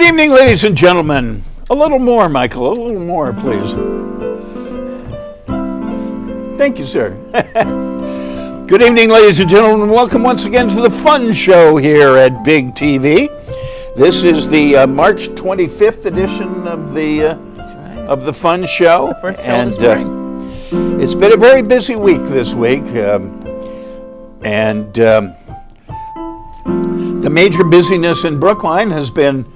Good evening, ladies and gentlemen. A little more, Michael. A little more, please. Thank you, sir. Good evening, ladies and gentlemen. Welcome once again to the Fun Show here at Big TV. This is the March 25th edition of the Fun Show. It's the first show of the spring. It's been a very busy week this week, and the major busyness in Brookline has been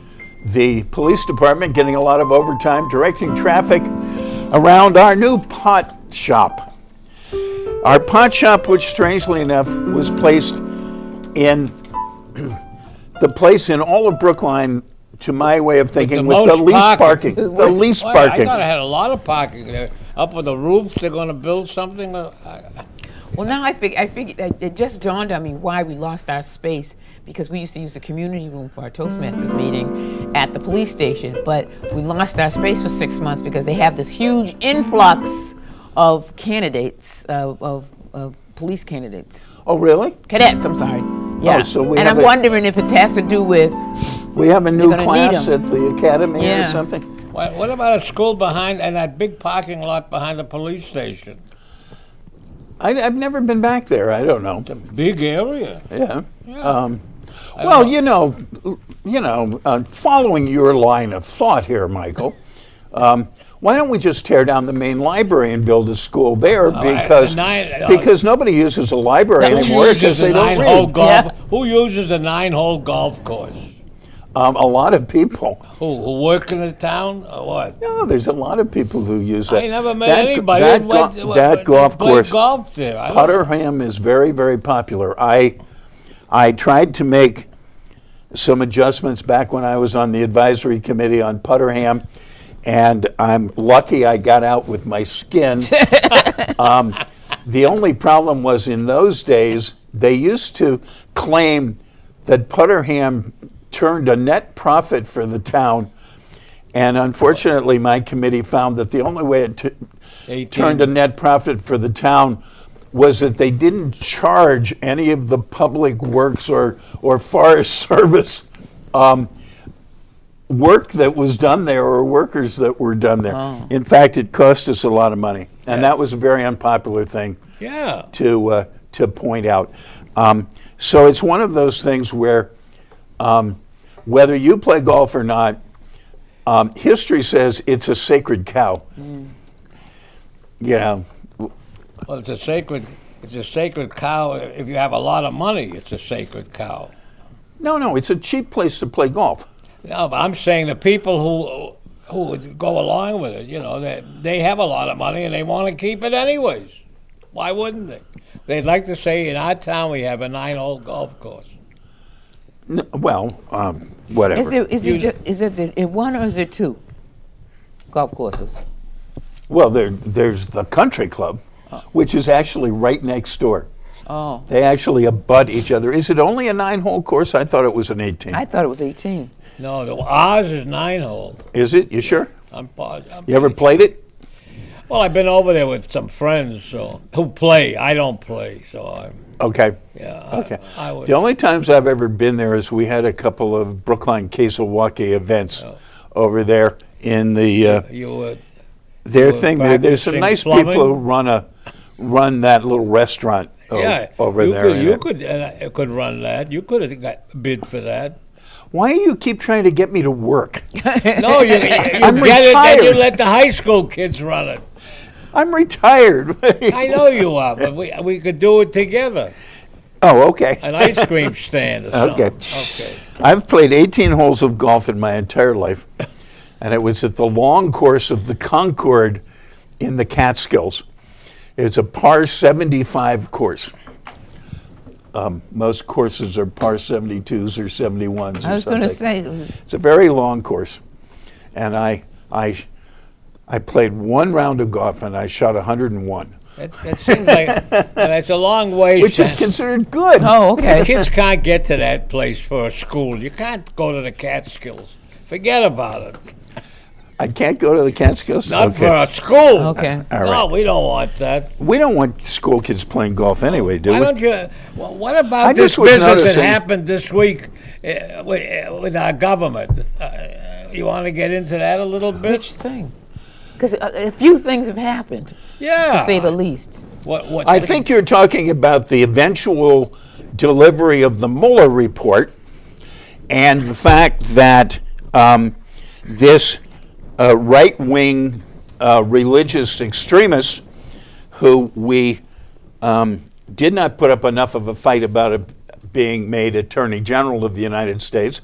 the police department getting a lot of overtime directing traffic around our new pot shop. Our pot shop, which strangely enough was placed in the place in all of Brookline, to my way of thinking, with the least parking. The least parking. I thought I had a lot of parking there. Up on the roof, they're going to build something. Well, now I figured it just dawned on me why we lost our space, because we used to use the community room for our Toastmasters meeting at the police station, but we lost our space for 6 months because they have this huge influx of candidates, of police candidates. Oh, really? Cadets, I'm sorry. Yeah. Oh, so and I'm wondering if it has to do with... We have a new class at the academy or something? What about a school behind, and that big parking lot behind the police station? I've never been back there. I don't know. It's a big area. Yeah. Well, following your line of thought here, Michael, why don't we just tear down the main library and build a school there? Because nobody uses a library anymore because they don't read. Who uses the 9-hole golf course? A lot of people. Who work in the town or what? No, there's a lot of people who use that. I never met anybody that golf course. Golf there. Putterham is very, very popular. I tried to make some adjustments back when I was on the advisory committee on Putterham, and I'm lucky I got out with my skin. The only problem was in those days, they used to claim that Putterham turned a net profit for the town, and unfortunately my committee found that the only way it turned a net profit for the town was that they didn't charge any of the public works or forest service work that was done there or workers that were done there. Oh. In fact, it cost us a lot of money, and that was a very unpopular thing to point out. So it's one of those things where whether you play golf or not, history says it's a sacred cow. You know. Well, it's a sacred cow. If you have a lot of money, it's a sacred cow. No, it's a cheap place to play golf. No, but I'm saying the people who would go along with it, they have a lot of money and they want to keep it anyways. Why wouldn't they? They'd like to say in our town we have a 9-hole golf course. No, whatever. Is it one or is it two golf courses? Well, there's the country club, which is actually right next door. Oh. They actually abut each other. Is it only a 9-hole course? I thought it was an 18. I thought it was 18. No, ours is 9-hole. Is it? You sure? You ever pretty played it? Well, I've been over there with some friends who play. I don't play, so I'm... Okay. Yeah. Okay. The only times I've ever been there is we had a couple of Brookline Kesilwaukee events over there in the their thing. There's some nice people who run that little restaurant over there. You could run that. You could have got bid for that. Why do you keep trying to get me to work? No, you I'm get retired. it, then you let the high school kids run it. I'm retired. I know you are, but we could do it together. Oh, okay. An ice cream stand or something. Okay. I've played 18 holes of golf in my entire life, and it was at the long course of the Concord in the Catskills. It's a par 75 course. Most courses are par 72s or 71s. I was going to say. It's a very long course, and I played one round of golf and I shot 101. That seems like that's a long way. Which is considered good. Oh, okay. Kids can't get to that place for a school. You can't go to the Catskills. Forget about it. I can't go to the Catskills? Not for a school. Okay. All right. No, we don't want that. We don't want school kids playing golf anyway, do we? Why don't you? Well, what about this business that happened this week with our government? to get into that a little bit? Which thing? Because a few things have happened, Yeah. to say the least. What? I think you're talking about the eventual delivery of the Mueller report and the fact that this right-wing religious extremist, who we did not put up enough of a fight about it being made Attorney General of the United States,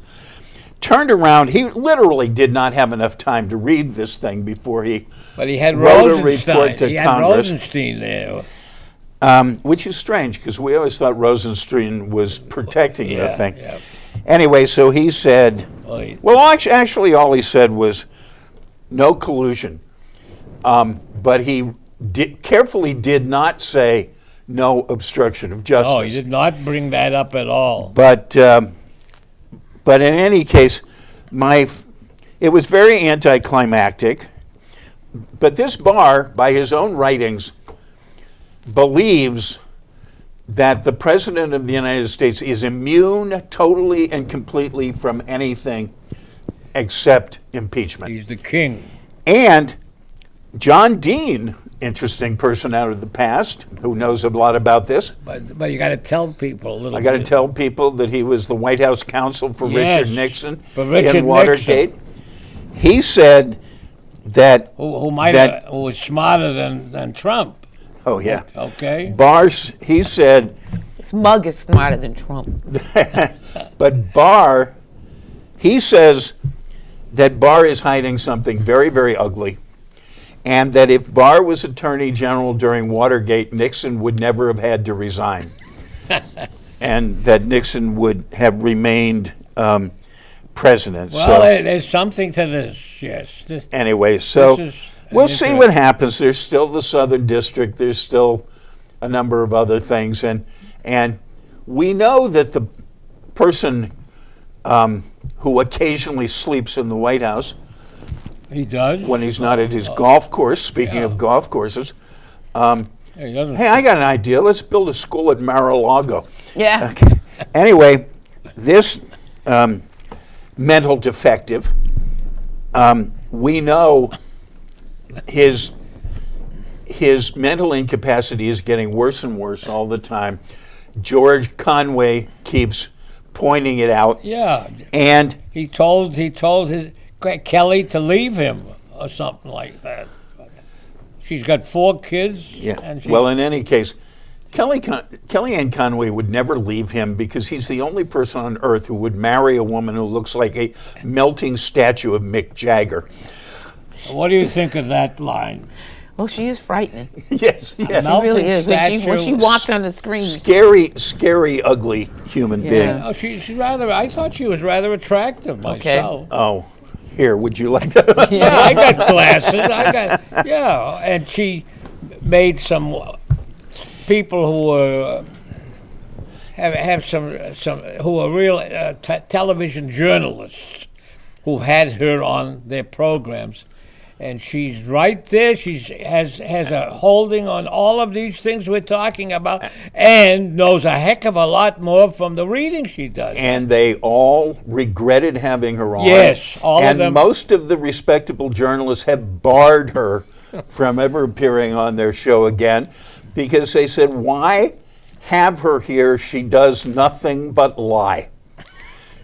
turned around. He literally did not have enough time to read this thing before he But he had wrote a Rosenstein. report to He had Congress. Rosenstein there. Which is strange because we always thought Rosenstein was protecting the Yeah, thing. yeah. Anyway, so he said, Well, well, actually, all he said was no collusion. But he carefully did not say no obstruction of justice. Oh, he did not bring that up at all. But in any case, it was very anticlimactic. But this Barr, by his own writings, believes that the President of the United States is immune totally and completely from anything except impeachment. He's the king. And John Dean, interesting person out of the past, who knows a lot about this. But you got to tell people a little I got to bit. tell people that he was the White House counsel for Yes, Richard Nixon for Richard in Watergate. Nixon. He said that, Who who was smarter than Trump. oh yeah, Okay. he said, This mug is smarter than Trump. but Barr, he says that Barr is hiding something very, very ugly, and that if Barr was Attorney General during Watergate, Nixon would never have had to resign, and that Nixon would have remained president. Well, So there's something to this. Yes. anyway, so This is an we'll see interesting- what happens. There's still the Southern District. There's still a number of other things, and we know that the person who occasionally sleeps in the White House He does. when he's not at his golf course. Speaking of golf courses, He doesn't. hey, I got an idea. Let's build a school at Mar-a-Lago. Yeah. Anyway, this mental defective, we know his mental incapacity is getting worse and worse all the time. George Conway keeps pointing it out, Yeah. and He told his Kelly to leave him or something like that. She's got 4 kids. yeah. And she's, Well, in any case, Kellyanne Conway would never leave him because he's the only person on earth who would marry a woman who looks like a melting statue of Mick Jagger. what do you think of that line? Oh, she is frightening. Yes, yes. Mel- She really is. When she statue. walks on the screen. Scary, ugly human Yeah. being. Oh, she's rather. I thought she was rather attractive myself. Oh, here, would you like to? Yeah, I got glasses. And she made some people who were have some who are real television journalists who had her on their programs, and she's right there. She has a holding on all of these things we're talking about, and knows a heck of a lot more from the reading she does. And they all regretted having her on. Yes, all of and them. most of the respectable journalists have barred her from ever appearing on their show again because they said, why have her here? She does nothing but lie.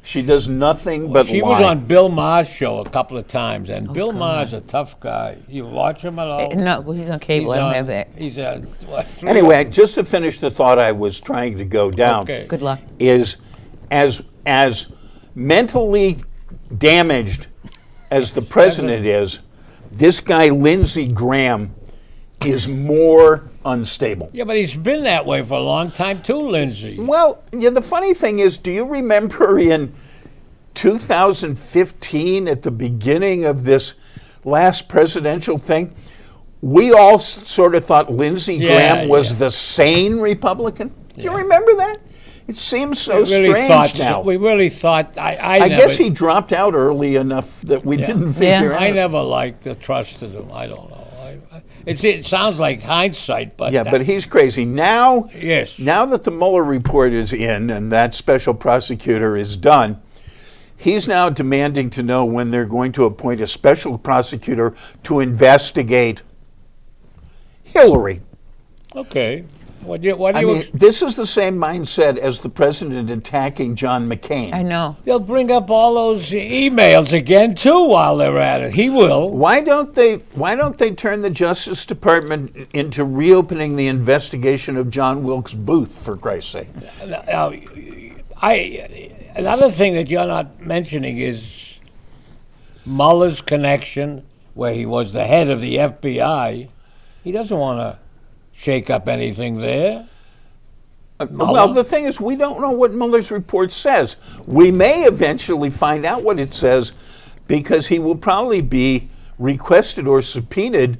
She does nothing but She lie. was on Bill Maher's show a couple of times, and Bill Maher's a tough guy. You watch him at all? No, well, he's on cable. I don't have that. He's on, what, 3 Anyway, just to finish the thought I was trying to go down, Okay. Good luck. is as mentally damaged as the president is, this guy Lindsey Graham is more unstable. Yeah, but he's been that way for a long time too, Lindsay. Well, yeah, the funny thing is, do you remember in 2015 at the beginning of this last presidential thing, we all sort of thought Lindsey Yeah, Graham was yeah. the sane Republican? Do you remember that? It seems so We really strange thought now. we really thought. I I never, guess he dropped out early enough that we didn't figure Yeah. out. I never liked the trusted him. I don't know. It sounds like hindsight, but Yeah, but he's crazy. Now, yes. now that the Mueller report is in and that special prosecutor is done, He's now demanding to know when they're going to appoint a special prosecutor to investigate Hillary. Okay. What do I you mean, this is the same mindset as the president attacking John McCain. I know. They'll bring up all those emails again too while they're at it. He will. Why don't they turn the Justice Department into reopening the investigation of John Wilkes Booth, for Christ's sake? Now, another thing that you're not mentioning is Mueller's connection, where he was the head of the FBI. He doesn't want to shake up anything there. Well, the thing is, we don't know what Mueller's report says. We may eventually find out what it says because he will probably be requested or subpoenaed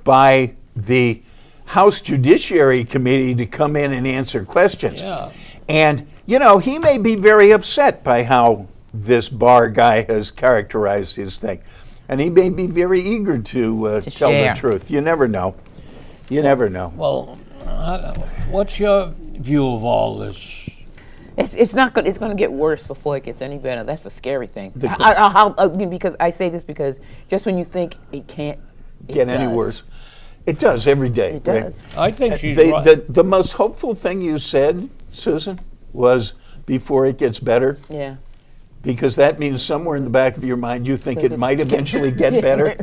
by the House Judiciary Committee to come in and answer questions. Yeah. And, he may be very upset by how this Barr guy has characterized his thing. And he may be very eager to tell share. the truth. You never know. You never know. Well, what's your view of all this? It's not good. It's going to get worse before it gets any better. That's the scary thing. Because I say this because just when you think it can't Get any does. worse. It does every day. It right? does. I think she's The, right. the most hopeful thing you said, Susan, was before it gets better, Yeah. because that means somewhere in the back of your mind you think it might eventually get better.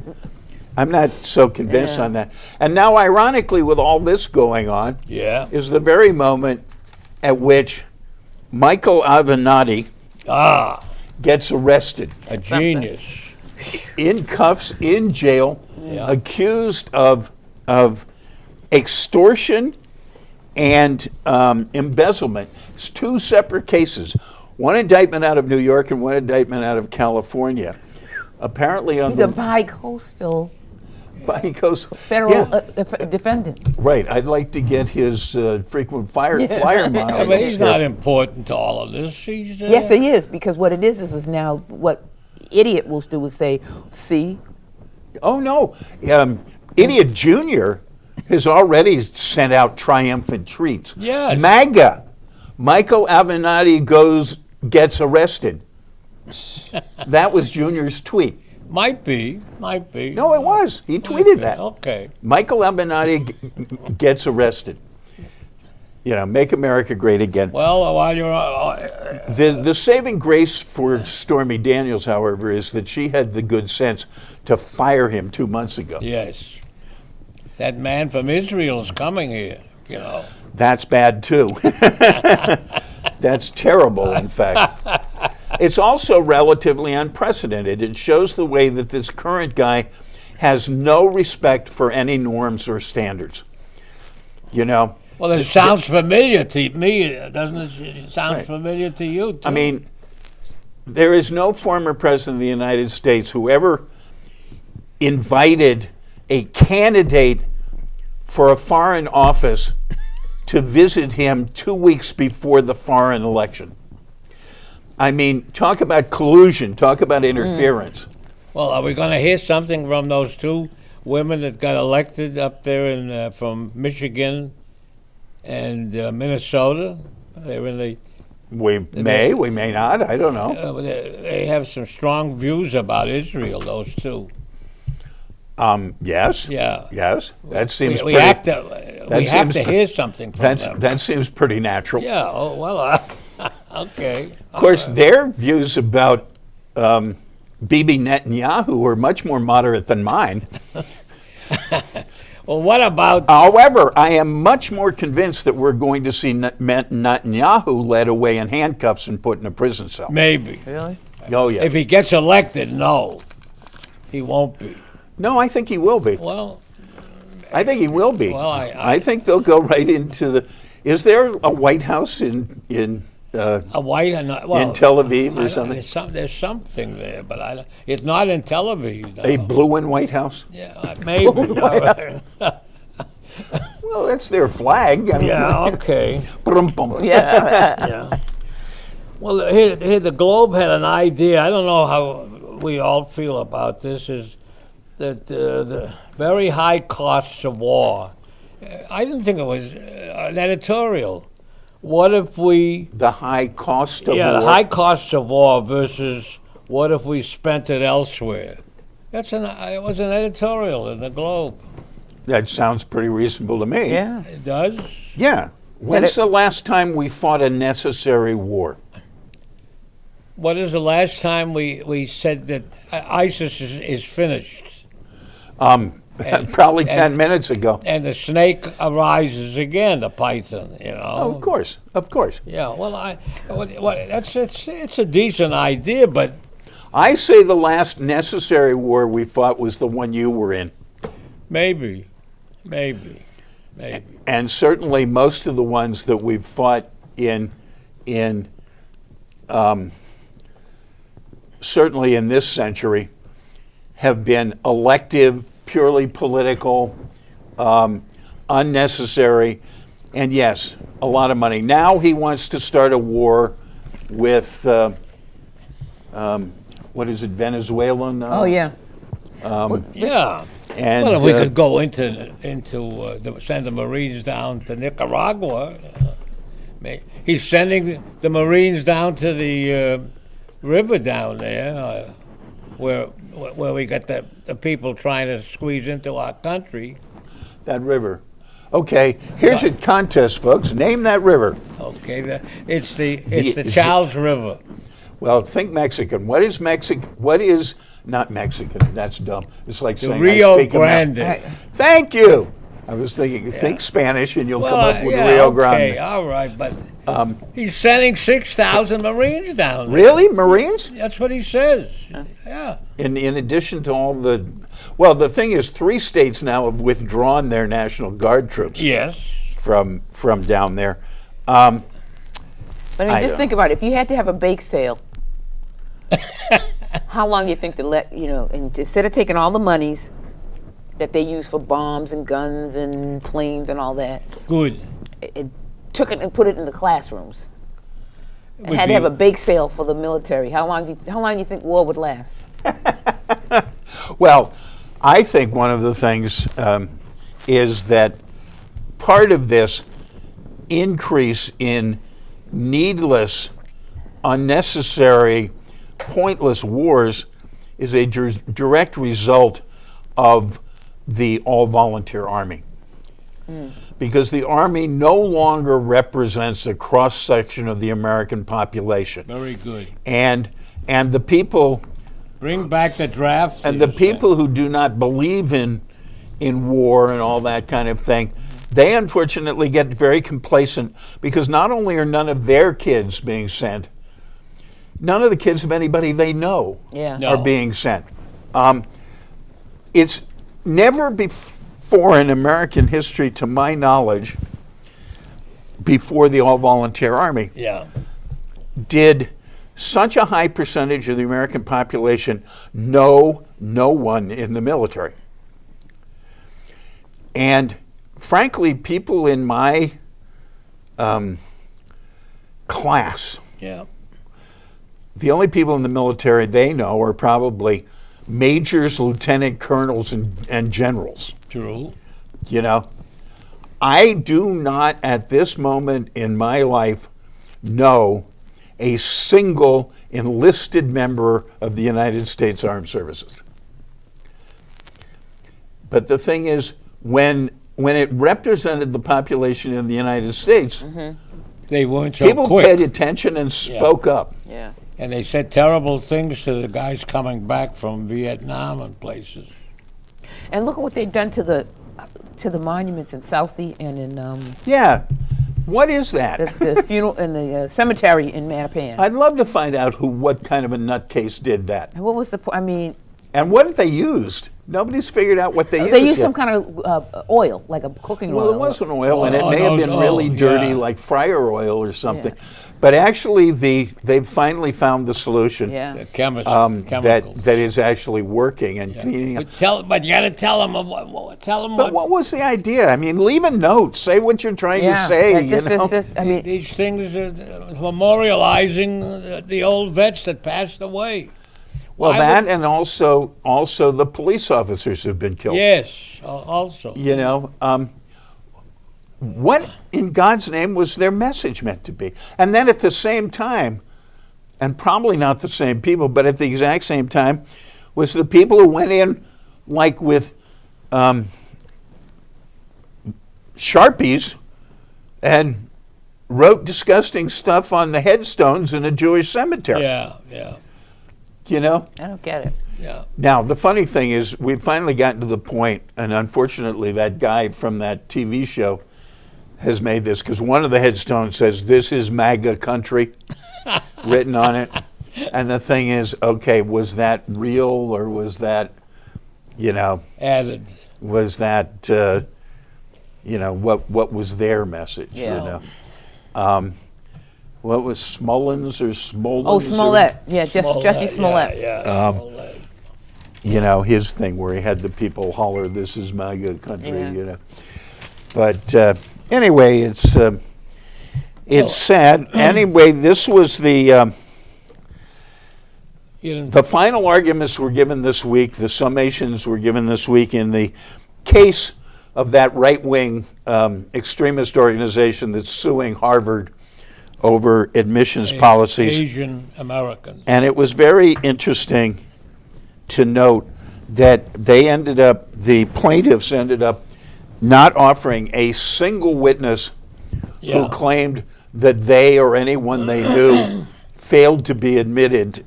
I'm not so convinced Yeah. on that. And now, ironically, with all this going on, Yeah. is the very moment at which Michael Avenatti gets arrested, A genius. in cuffs, in jail, Yeah. accused of extortion and embezzlement. It's two separate cases. One indictment out of New York and one indictment out of California. Apparently on He's a the bi-coastal he goes, federal yeah, defendant. right. I'd like to get his frequent flyer I miles. mean, he's not important to all of this. He's, Yes, he is, because what it is now what idiot will do is say, see, Oh no, Idiot Junior has already sent out triumphant treats. Yes. MAGA, Michael Avenatti gets arrested. That was Junior's tweet. Might be. No, it was. He tweeted that. Okay. Michael Avenatti gets arrested. Make America great again. Well, while you're The saving grace for Stormy Daniels, however, is that she had the good sense to fire him 2 months ago. yes, that man from Israel's coming here. That's bad too. That's terrible, in fact. It's also relatively unprecedented. It shows the way that this current guy has no respect for any norms or standards. Well, it sounds familiar to me, doesn't it? It sounds familiar to you, too. I mean, there is no former president of the United States who ever invited a candidate for a foreign office to visit him 2 weeks before the foreign election. I mean, talk about collusion, talk about interference. Well, are we going to hear something from those two women that got elected up there from Michigan and Minnesota? They're in the. We may not, I don't know. They have some strong views about Israel. Those two. Yes. Yeah. Yes. That seems We pretty. have to. We have seems to pre- hear something from them. That seems pretty natural. Yeah. Oh well. Okay. Of course, their views about Bibi Netanyahu are much more moderate than mine. Well, what about? However, I am much more convinced that we're going to see Netanyahu led away in handcuffs and put in a prison cell. Maybe. really? Oh yeah. If he gets elected, no, he won't be. No, I think he will be. Well, I think he will be. Well, I think they'll go right into the. Is there a White House in a white and well, in Tel Aviv I or don't- something? there's something there, but it's not in Tel Aviv. A no. blue and white house? Yeah, maybe. Well, that's their flag. I mean, Yeah. Okay. brum, bum. Yeah. Yeah. Well, here the Globe had an idea. I don't know how we all feel about this. Is that the very high costs of war? I didn't think it was an editorial. what if we, The high cost of the war. high costs of war versus what if we spent it elsewhere? It was an editorial in the Globe. That sounds pretty reasonable to me. Yeah. It does? Yeah. When's it- the last time we fought a necessary war? What is the last time we said that ISIS is finished? Probably 10 minutes ago. And the snake arises again, the python, you know? Oh, of course, of course. Yeah, well, it's a decent idea, but I say the last necessary war we fought was the one you were in. maybe. And certainly most of the ones that we've fought certainly in this century, have been elective, purely political, unnecessary, and yes, a lot of money. Now he wants to start a war with, what is it, Venezuela now? Oh yeah. Yeah. And Well, if we could go into send the Marines down to Nicaragua. He's sending the Marines down to the river down there, where we got the people trying to squeeze into our country. that river. Okay, here's a contest, folks. Name that river. Okay, it's the The- Charles River. Well, think Mexican. What is Mexican? What is not Mexican? That's dumb. It's like The saying I Rio speak Amer- Grande. Thank you. I was thinking, think Spanish and you'll come up with yeah, Rio okay, Grande. all right, but he's sending 6,000 Marines down there. Really, Marines? That's what he says. Yeah. In addition to all the, well, the thing is, 3 states now have withdrawn their National Guard troops Yes. from down there. But I mean, I just don't think about it. If you had to have a bake sale, how long do you think and instead of taking all the monies that they use for bombs and guns and planes and all that, Good. it took it and put it in the classrooms. And Would had be- to have a bake sale for the military. How long do you think war would last? Well, I think one of the things is that part of this increase in needless, unnecessary, pointless wars is a direct result of the all-volunteer army. Because the Army no longer represents a cross-section of the American population. Very good. And the people Bring back the draft. and the people who do not believe in war and all that kind of thing, they unfortunately get very complacent because not only are none of their kids being sent, none of the kids of anybody they know Yeah. No. are being sent. It's never before in American history, to my knowledge, before the all-volunteer army, Yeah. did such a high percentage of the American population know no one in the military. And frankly, people in my class, Yeah. the only people in the military they know are probably majors, lieutenant colonels, and generals. True. You know, I do not at this moment in my life know a single enlisted member of the United States Armed Services. But the thing is, when it represented the population in the United States, They weren't so people quick. paid attention and spoke up. Yeah. And they said terrible things to the guys coming back from Vietnam and places. And look at what they've done to the monuments in Southie and in Yeah, what is that? the funeral and the cemetery in Mattapan. I'd love to find out what kind of a nutcase did that. And what was the point? I mean, And what they used? Nobody's figured out what they used. they used yet. some kind of oil, like a cooking oil. Well, it was an oil, and it Oh, may have those- been really oh, dirty, yeah. like fryer oil or something. Yeah. But actually, they've finally found the solution Yeah. The that chemicals. that is actually working and Yeah. cleaning up. But you got to tell them tell them But what was the idea? I mean, leave a note. Say what you're trying Yeah. to say. that You know? I mean, these things are memorializing the old vets that passed away. Well, Why that would- and also the police officers who've been killed. Yes, also. You know, what in God's name was their message meant to be? And then at the same time, and probably not the same people, but at the exact same time, was the people who went in like with Sharpies and wrote disgusting stuff on the headstones in a Jewish cemetery. Yeah, yeah, You know? I don't get it. yeah. Now, the funny thing is, we've finally gotten to the point, and unfortunately, that guy from that TV show has made this, because one of the headstones says, "This is MAGA country," written on it. And the thing is, okay, was that real, or was that, Added. was that, what was their message? Yeah. What was Smullins or Smollins? Oh, Smollett. Yeah, Smollett, Jesse Smollett. Yeah, Smollett. His thing where he had the people holler, "This is MAGA country," Yeah. But anyway, it's sad. Anyway, this was the final arguments were given this week. The summations were given this week in the case of that right-wing extremist organization that's suing Harvard over admissions policies. Asian Americans. And it was very interesting to note that the plaintiffs ended up not offering a single witness Yeah. who claimed that they or anyone they knew failed to be admitted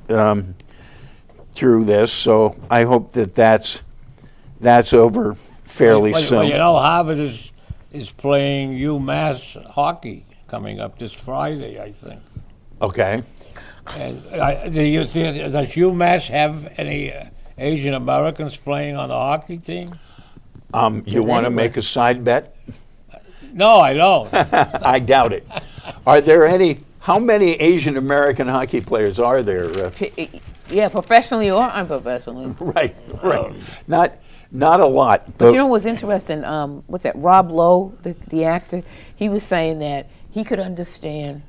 through this. So I hope that that's over fairly Well, soon. Harvard is playing UMass hockey coming up this Friday, I think. Okay. And does UMass have any Asian Americans playing on the hockey team? You want to make a side bet? No, I don't. I doubt it. Are there any? How many Asian American hockey players are there? Yeah, professionally or unprofessionally. Right. Not a lot. But you know what's interesting? What's that? Rob Lowe, the actor, he was saying that he could understand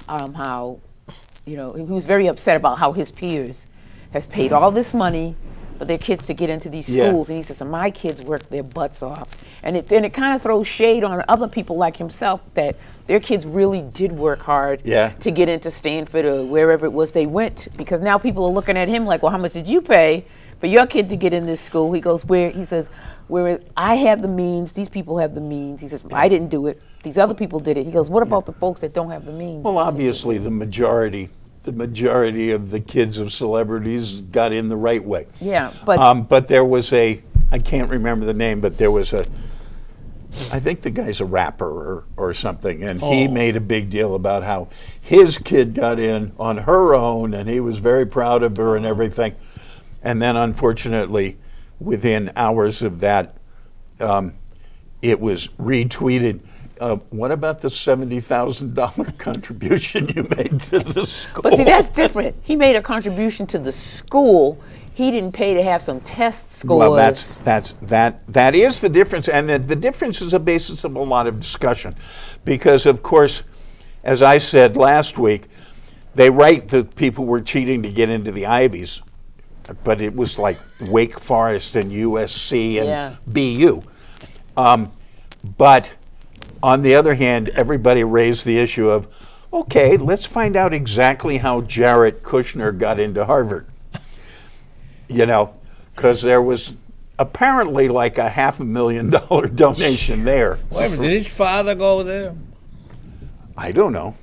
how, he was very upset about how his peers has paid all this money for their kids to get into these schools, and he says, "My kids work their butts off," and it kind of throws shade on other people like himself that their kids really did work hard to get into Stanford or wherever it was they went, because now people are looking at him like, "Well, how much did you pay for your kid to get in this school?" He goes, where I have the means, these people have the means. He says, "I didn't do it. These other people did it." He goes, "What about the folks that don't have the means?" Well, obviously, the majority of the kids of celebrities got in the right way. Yeah, but But there was I can't remember the name, but there was I think the guy's a rapper or something, and he made a big deal about how his kid got in on her own, and he was very proud of her and everything. And then, unfortunately, within hours of that, it was retweeted. What about the $70,000 contribution you made to the school? But see, that's different. He made a contribution to the school. He didn't pay to have some test scores. Well, that is the difference, and the difference is a basis of a lot of discussion, because of course, as I said last week, they write that people were cheating to get into the Ivies, but it was like Wake Forest and USC and BU. But on the other hand, everybody raised the issue of, okay, let's find out exactly how Jared Kushner got into Harvard. Because there was apparently like a $500,000 donation there. Wait a minute, did his father go there? I don't know.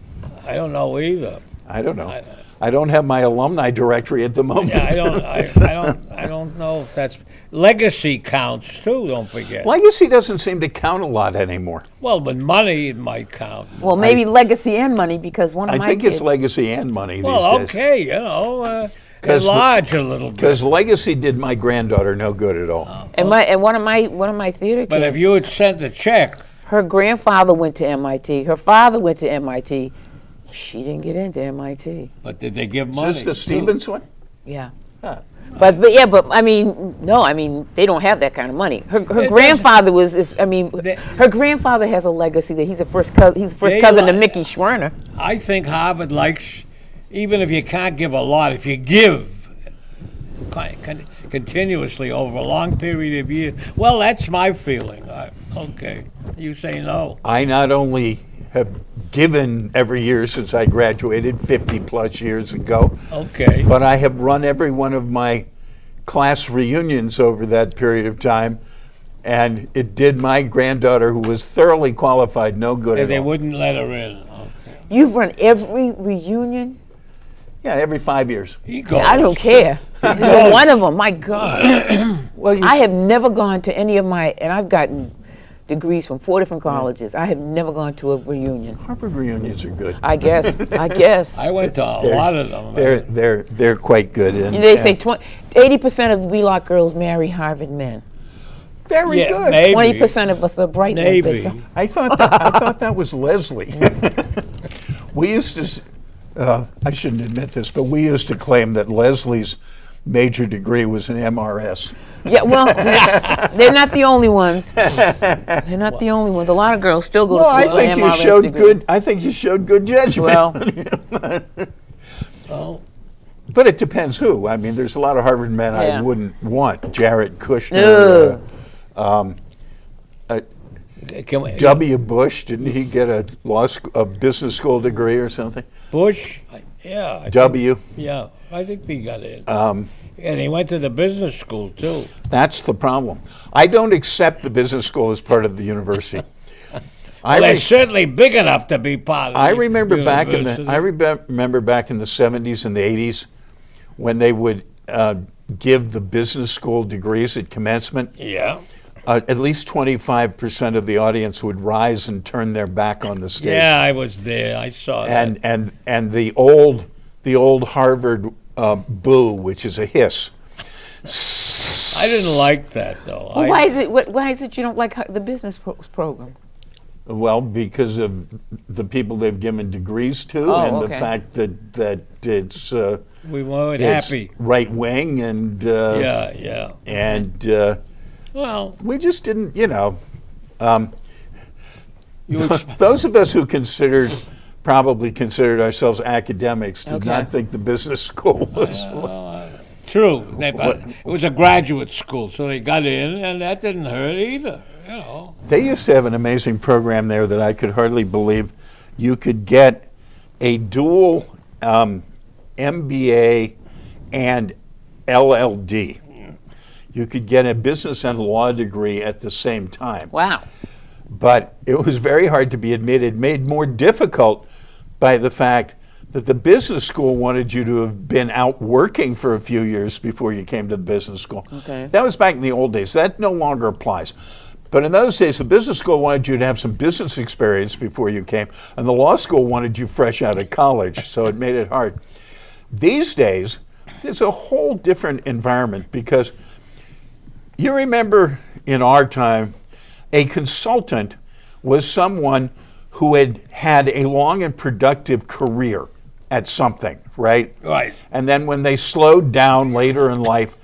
I don't know either. I don't know. I don't have my alumni directory at the moment. Yeah, I don't know if that's legacy counts too. Don't forget. Legacy doesn't seem to count a lot anymore. Well, but money it might count. Well, maybe legacy and money, because one of my I think kids. it's legacy and money Well, these days. okay, enlarge a little bit. Because legacy did my granddaughter no good at all. And one of my theater But kids, if you had sent a check, her grandfather went to MIT. Her father went to MIT. She didn't get into MIT. but did they give money? Is this the too? Stevens one? Yeah. Huh. But I mean, no, I mean, they don't have that kind of money. Her It grandfather her grandfather has a legacy that he's the first cousin to Mickey Schwerner. I think Harvard likes, even if you can't give a lot, if you give continuously over a long period of years, well, that's my feeling. Okay. You say no. I not only have given every year since I graduated 50 plus years ago, Okay. but I have run every one of my class reunions over that period of time, and it did my granddaughter, who was thoroughly qualified, no good And at they all. wouldn't let her in. Okay. You've run every reunion? Yeah, every 5 years. He goes. I don't care. You're one of them, my God. Well, you I have never gone to any of my, and I've gotten degrees from 4 different colleges. I have never gone to a reunion. Harvard reunions are good. I guess. I went to a lot of them. They're quite good. And, They say 80% of Wheelock girls marry Harvard men. very Yeah, good. maybe. 20% of us are bright ones. Maybe. They don't. I thought that was Leslie. We used to. I shouldn't admit this, but we used to claim that Leslie's major degree was an MRS. Yeah, well, they're not the only ones. They're not the only ones. A lot of girls still go Well, to I school with think an you MRS showed degree. good. I think you showed good judgment. Well, Oh, But it depends who. I mean, there's a lot of Harvard men I Yeah. wouldn't want. Jared Kushner, Ugh. can we, W. Bush. Didn't he get a business school degree or something? Bush? Yeah. I think- W. Yeah, I think he got in. And he went to the business school too. That's the problem. I don't accept the business school as part of the university. Well, they're certainly big enough to be part of I the remember back in the university. I remember back in the 70s and the 80s when they would give the business school degrees at commencement. Yeah. At least 25% of the audience would rise and turn their back on the stage. Yeah, I was there. I saw that. And the old Harvard boo, which is a hiss. I didn't like that though. well, why is it you don't like the business program? Well, because of the people they've given degrees to, Oh, and the okay. fact that it's We weren't it's happy. right wing and Yeah. and Well, we just didn't, you know. you ex- Those of us who probably considered ourselves academics did Okay. not think the business school was. true. But it was a graduate school, so they got in, and that didn't hurt either. You know. They used to have an amazing program there that I could hardly believe. You could get a dual MBA and LLD. You could get a business and law degree at the same time. Wow. But it was very hard to be admitted, made more difficult by the fact that the business school wanted you to have been out working for a few years before you came to the business school. Okay. That was back in the old days. That no longer applies. But in those days, the business school wanted you to have some business experience before you came, and the law school wanted you fresh out of college, so it made it hard. These days, it's a whole different environment because you remember in our time, a consultant was someone who had had a long and productive career at something, right? Right. And then when they slowed down later in life,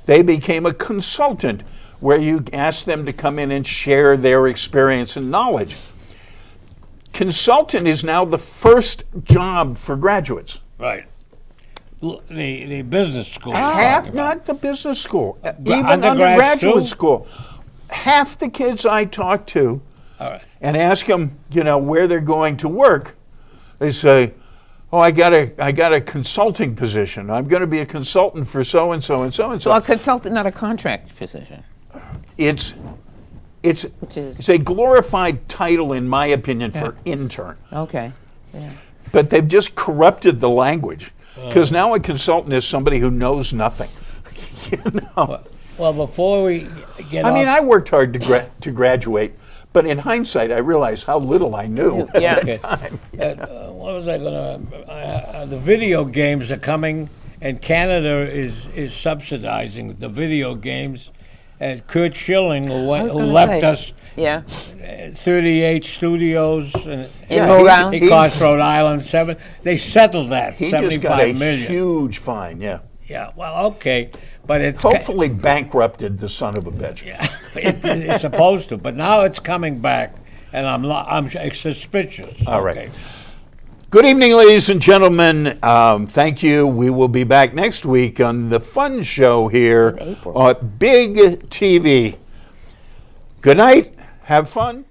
they became a consultant where you asked them to come in and share their experience and knowledge. Consultant is now the first job for graduates. Right. The business school. Half, not the business school, even undergrads undergraduate too? school. Half the kids I talk to All right. and ask them, you know, where they're going to work, they say, "Oh, I got a consulting position. I'm going to be a consultant for so and so and so and So a so." consultant, not a contract position. It's is- it's a glorified title, in my opinion, for intern. Okay. Yeah. But they've just corrupted the language because now a consultant is somebody who knows nothing. You know? Well, before we get I off, mean, I worked hard to graduate, but in hindsight, I realized how little I knew Yeah. at Okay. that time. what was I going to? The video games are coming, and Canada is subsidizing the video games. And Kurt Schilling, who was gonna left say. us Yeah. 38 studios, and In Rhode Island? he cost Rhode Island 7. They settled that, He just got a 75 million. huge fine, yeah. Yeah, well, okay, but it's Hopefully bankrupted the son of a bitch. it's supposed to, but now it's coming back, and I'm suspicious. All right. Okay. Good evening, ladies and gentlemen. Thank you. We will be back next week on the fun show here In April. on Big TV. Good night. have fun,